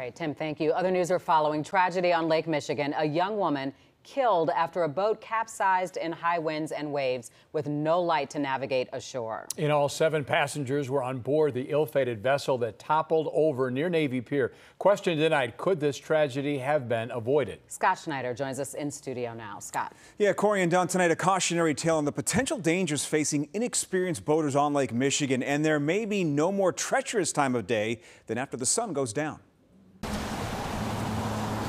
right, Tim, thank you. Other news are following. Tragedy on Lake Michigan. A young woman killed after a boat capsized in high winds and waves with no light to navigate ashore. In all, 7 passengers were on board the ill-fated vessel that toppled over near Navy Pier. Question tonight, could this tragedy have been avoided? Scott Schneider joins us in studio now. Scott. Yeah, Corey and Don, tonight a cautionary tale on the potential dangers facing inexperienced boaters on Lake Michigan, and there may be no more treacherous time of day than after the sun goes down.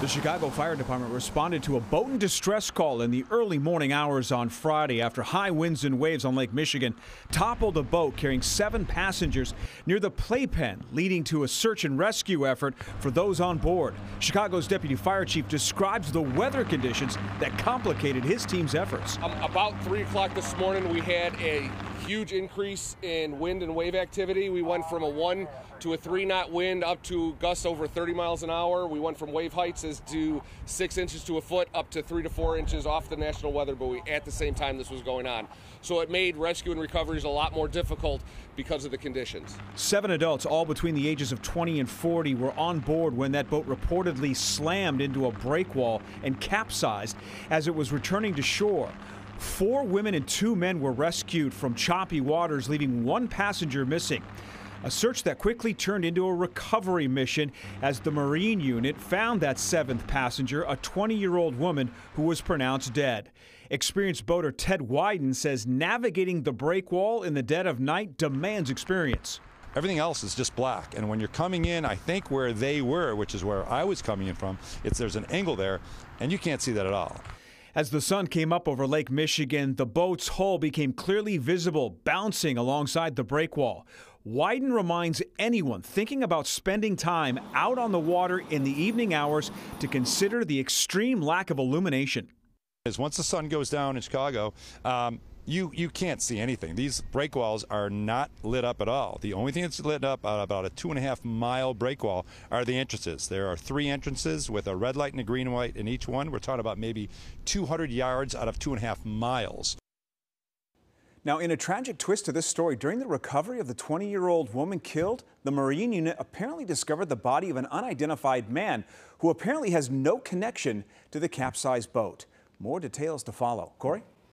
The Chicago Fire Department responded to a boat in distress call in the early morning hours on Friday after high winds and waves on Lake Michigan toppled a boat carrying 7 passengers near the playpen, leading to a search and rescue effort for those on board. Chicago's deputy fire chief describes the weather conditions that complicated his team's efforts. About 3 o'clock this morning, we had a huge increase in wind and wave activity. We went from a 1 to a 3-knot wind up to gusts over 30 miles an hour. We went from wave heights as to 6 inches to a foot up to 3 to 4 inches off the national weather buoy at the same time this was going on. So it made rescue and recoveries a lot more difficult because of the conditions. 7 adults, all between the ages of 20 and 40, were on board when that boat reportedly slammed into a break wall and capsized as it was returning to shore. 4 women and 2 men were rescued from choppy waters, leaving 1 passenger missing. A search that quickly turned into a recovery mission as the Marine unit found that 7th passenger, a 20-year-old woman who was pronounced dead. Experienced boater Ted Wyden says navigating the break wall in the dead of night demands experience. Everything else is just black, and when you're coming in, I think where they were, which is where I was coming in from, there's an angle there, and you can't see that at all. As the sun came up over Lake Michigan, the boat's hull became clearly visible, bouncing alongside the break wall. Wyden reminds anyone thinking about spending time out on the water in the evening hours to consider the extreme lack of illumination. Once the sun goes down in Chicago, you can't see anything. These break walls are not lit up at all. The only thing that's lit up at about a 2.5-mile break wall are the entrances. There are 3 entrances with a red light and a green light in each one. We're talking about maybe 200 yards out of 2.5 miles. Now, in a tragic twist to this story, during the recovery of the 20-year-old woman killed, the Marine unit apparently discovered the body of an unidentified man who apparently has no connection to the capsized boat. More details to follow. Corey?